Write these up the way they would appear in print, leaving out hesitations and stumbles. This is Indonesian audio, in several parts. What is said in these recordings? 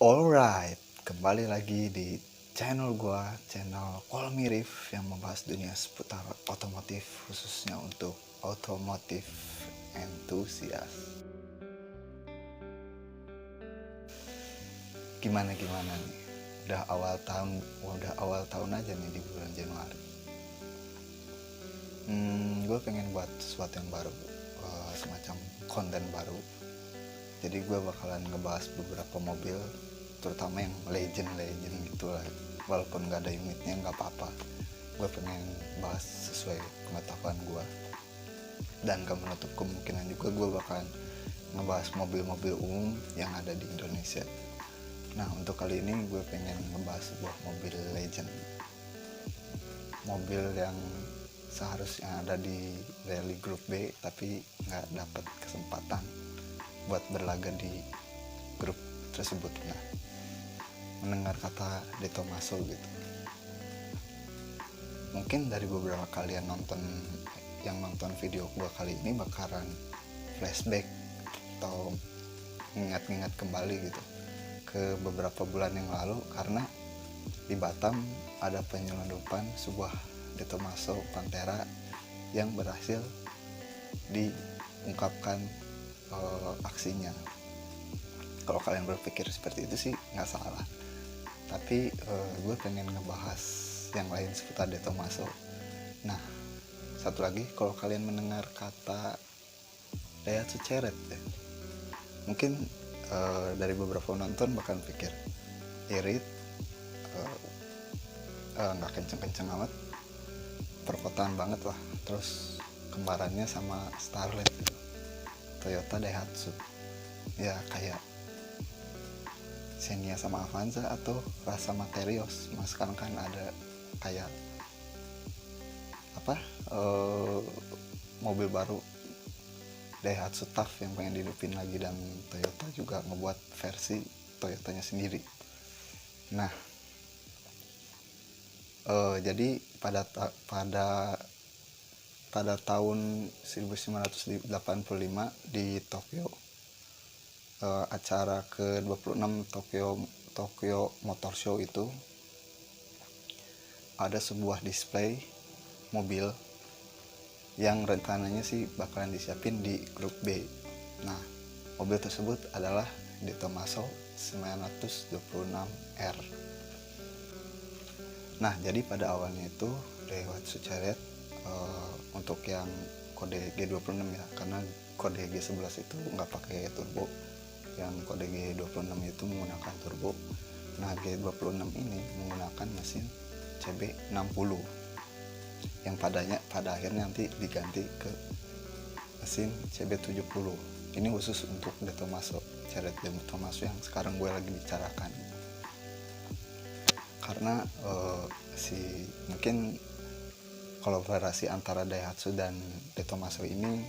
Alright, kembali lagi di channel gua, channel Call Me Rif yang membahas dunia seputar otomotif khususnya untuk otomotif entusias. Gimana nih? Udah awal tahun aja nih di bulan Januari. Gue pengen buat sesuatu yang baru, semacam konten baru. Jadi gue bakalan ngebahas beberapa mobil, terutama yang legend gitu lah. Walaupun gak ada unitnya gak apa-apa, gue pengen bahas sesuai pengetahuan gue. Dan gak menutup kemungkinan juga gue bakalan ngebahas mobil-mobil umum yang ada di Indonesia. Nah, untuk kali ini gue pengen ngebahas sebuah mobil legend, mobil yang seharusnya ada di rally Group B tapi gak dapat kesempatan buat berlaga di grup tersebut. Nah, mendengar kata De Tomaso gitu, mungkin dari beberapa kalian yang nonton video gua kali ini bakalan flashback atau ingat-ingat kembali gitu ke beberapa bulan yang lalu, karena di Batam ada penyelundupan sebuah De Tomaso Pantera yang berhasil diungkapkan aksinya. Kalau kalian berpikir seperti itu sih nggak salah, tapi gue pengen ngebahas yang lain seputar De Tomaso. Nah, satu lagi, kalau kalian mendengar kata Daihatsu Ceret ya, mungkin dari beberapa penonton bakal pikir irit, nggak kenceng-kenceng amat, perkotaan banget lah, terus kembarannya sama Starlet gitu, Toyota Daihatsu, ya kayak Xenia sama Avanza atau Rasa Materios. Mas sekarang kan ada kayak mobil baru Daihatsu TAF yang pengen dihidupin lagi, dan Toyota juga ngebuat versi Toyotanya sendiri. Nah, jadi pada tahun 1985 di Tokyo, acara ke-26 Tokyo Motor Show itu, ada sebuah display mobil yang rencananya sih bakalan disiapin di grup B. Nah, mobil tersebut adalah De Tomaso 926R. Nah, jadi pada awalnya itu Daihatsu Ceret, untuk yang kode G26 ya, karena kode G11 itu nggak pakai turbo, yang kode G26 itu menggunakan turbo. Nah, G26 ini menggunakan mesin CB60 yang pada akhirnya nanti diganti ke mesin CB70. Ini khusus untuk De Tomaso Ceret De Tomaso yang sekarang gue lagi bicarakan, karena mungkin kolaborasi antara Daihatsu dan De Tomaso ini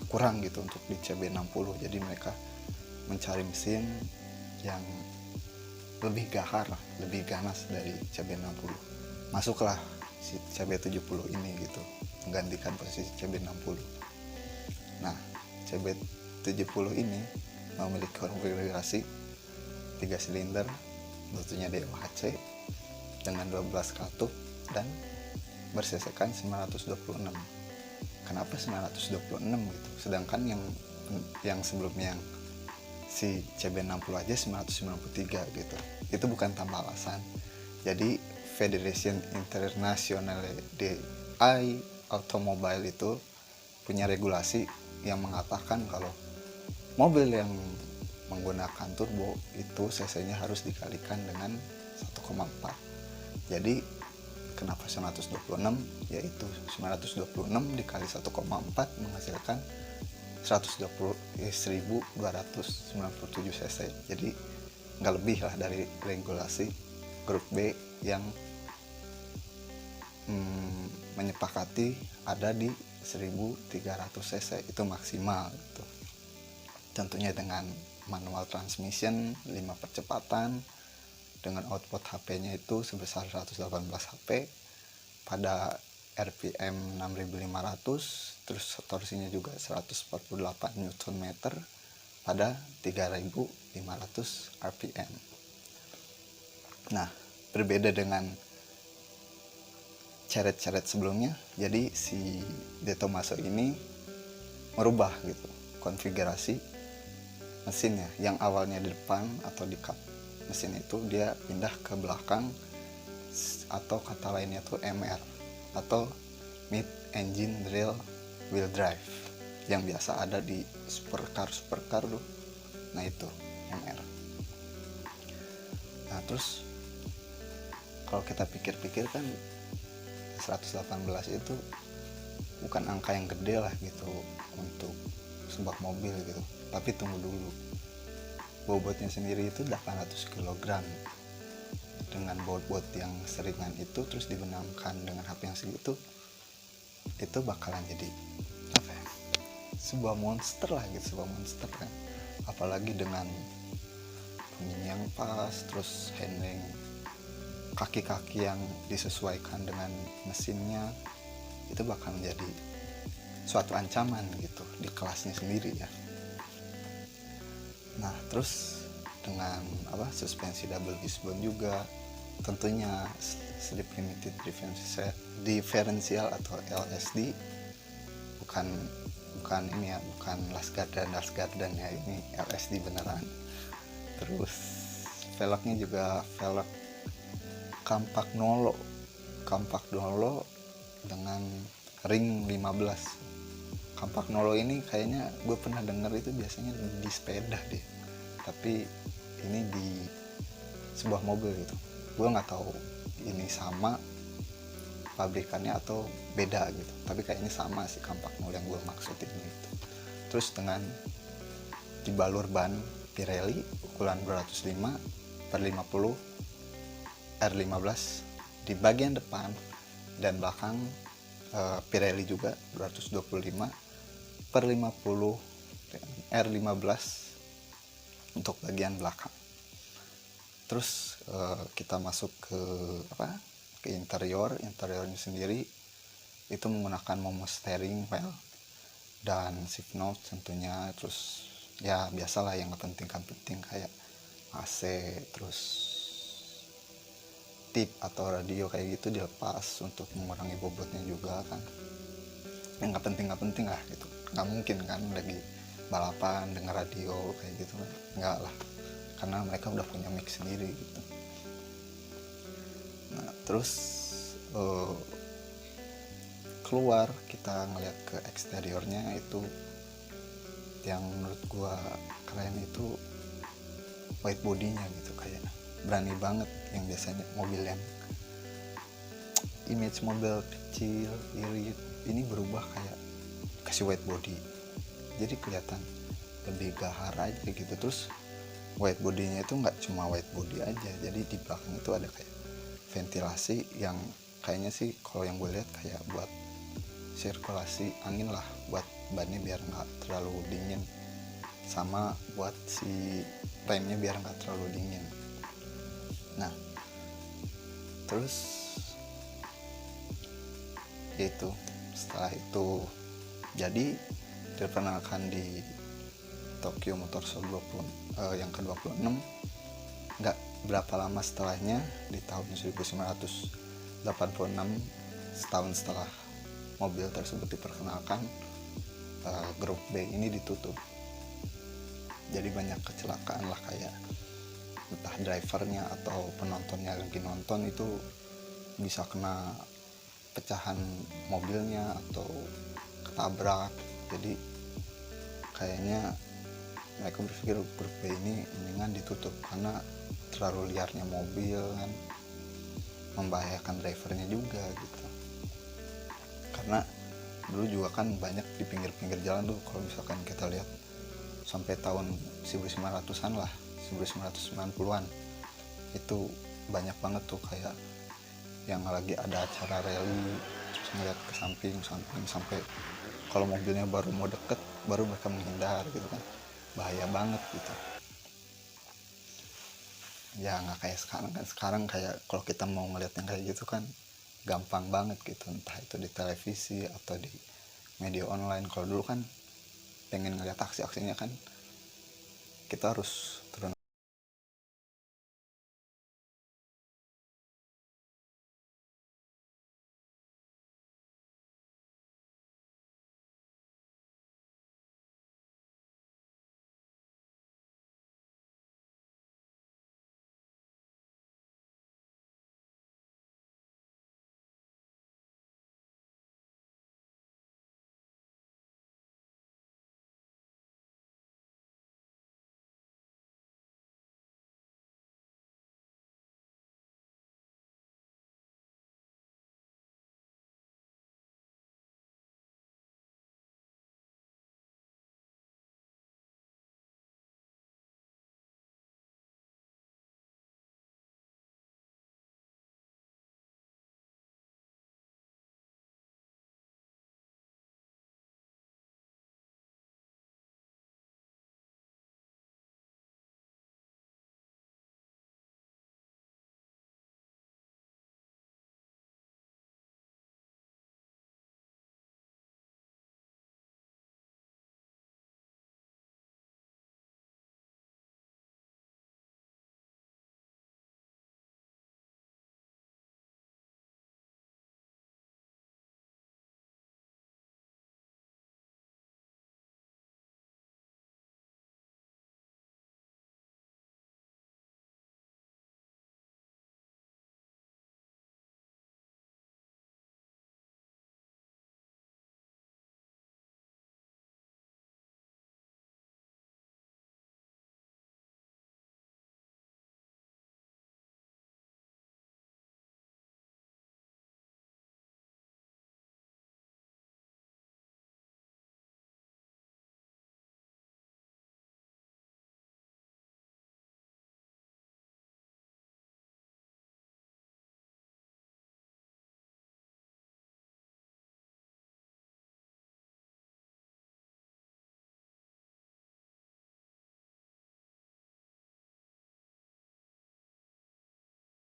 kurang gitu untuk di CB60. Jadi mereka mencari mesin yang lebih gahar, lebih ganas dari CB60. Masuklah si CB70 ini gitu, menggantikan posisi CB60. Nah, CB70 ini memiliki konfigurasi 3 silinder, tentunya DOHC dengan 12 katup dan bersisikan 926. Kenapa 926 gitu? Sedangkan yang sebelumnya, yang si CB60 aja 993 gitu. Itu bukan tanpa alasan. Jadi Federation Internationale de Automobile itu punya regulasi yang mengatakan kalau mobil yang menggunakan turbo itu cc-nya harus dikalikan dengan 1,4. Jadi kenapa 926? Yaitu 926 dikali 1,4 menghasilkan 1297 cc. Jadi nggak lebih lah dari regulasi grup B yang menyepakati ada di 1300 cc itu maksimal gitu. Tentunya dengan manual transmission 5 percepatan dengan output HP-nya itu sebesar 118 HP pada RPM 6500, terus torsinya juga 148 Nm pada 3500 RPM. Nah, berbeda dengan Chariot sebelumnya, jadi si De Tomaso ini merubah gitu konfigurasi mesinnya, yang awalnya di depan atau di kap mesin itu dia pindah ke belakang, atau kata lainnya tuh MR atau Mid Engine Rear Wheel Drive yang biasa ada di supercar tuh. Nah itu MR. Nah terus kalau kita pikir-pikir kan 118 itu bukan angka yang gede lah gitu untuk sebuah mobil gitu. Tapi tunggu dulu, bobotnya sendiri itu 800 kg. Dengan bobot yang seringan itu terus dibenamkan dengan HP yang segitu, itu bakalan jadi apa ya, sebuah monster lah gitu, sebuah monster kan. Apalagi dengan bunyi yang pas, terus handling kaki-kaki yang disesuaikan dengan mesinnya, itu bakal menjadi suatu ancaman gitu di kelasnya sendiri ya. Nah terus dengan suspensi double wishbone juga, tentunya slip limited differential atau LSD, bukan ini ya, bukan Last Garden ya, ini LSD beneran. Terus velgnya juga velg kampak nolo dengan ring 15. Kampak nolo ini kayaknya gue pernah denger itu biasanya di sepeda deh, tapi ini di sebuah mobil gitu. Gue nggak tahu ini sama pabrikannya atau beda gitu, tapi kayaknya sama sih kampak nolo yang gue maksudin gitu. Terus dengan dibalur ban Pirelli ukuran 205/50 R15 di bagian depan dan belakang, Pirelli juga 225/50 R15 untuk bagian belakang. Terus kita masuk ke interiornya sendiri, itu menggunakan momo steering wheel dan shift knob tentunya. Terus ya biasalah yang penting kayak AC, terus tip atau radio kayak gitu dilepas untuk mengurangi bobotnya juga kan. Yang nggak penting lah gitu, nggak mungkin kan lagi balapan dengar radio kayak gitu kan, nggak lah, karena mereka udah punya mix sendiri gitu. Nah terus keluar kita ngeliat ke eksteriornya, itu yang menurut gua keren itu white bodinya gitu, kayak berani banget. Yang biasanya mobil yang image mobil kecil irit, ini berubah kayak kasih white body, jadi kelihatan lebih gahar aja gitu. Terus white bodinya itu nggak cuma white body aja, jadi di belakang itu ada kayak ventilasi yang kayaknya sih kalau yang gue lihat kayak buat sirkulasi angin lah, buat bannya biar nggak terlalu dingin, sama buat si remnya biar nggak terlalu dingin. Nah terus itu setelah itu jadi diperkenalkan di Tokyo Motor Show yang ke-26. Nggak berapa lama setelahnya, di tahun 1986, setahun setelah mobil tersebut diperkenalkan, grup B ini ditutup. Jadi banyak kecelakaan lah, kayak entah drivernya atau penontonnya lagi nonton itu bisa kena pecahan mobilnya atau ketabrak. Jadi kayaknya mereka berpikir grup B ini mendingan ditutup karena terlalu liarnya mobil kan, membahayakan drivernya juga gitu. Karena dulu juga kan banyak di pinggir-pinggir jalan tuh, kalau misalkan kita lihat sampai tahun 1900-an lah, 1990-an itu banyak banget tuh kayak yang lagi ada acara rally, terus ngeliat ke samping sampai kalau mobilnya baru mau deket baru mereka menghindar gitu kan, bahaya banget gitu. Ya nggak kayak sekarang kan, sekarang kayak kalau kita mau ngeliat yang kayak gitu kan gampang banget gitu, entah itu di televisi atau di media online. Kalau dulu kan pengen ngeliat aksi-aksinya kan kita harus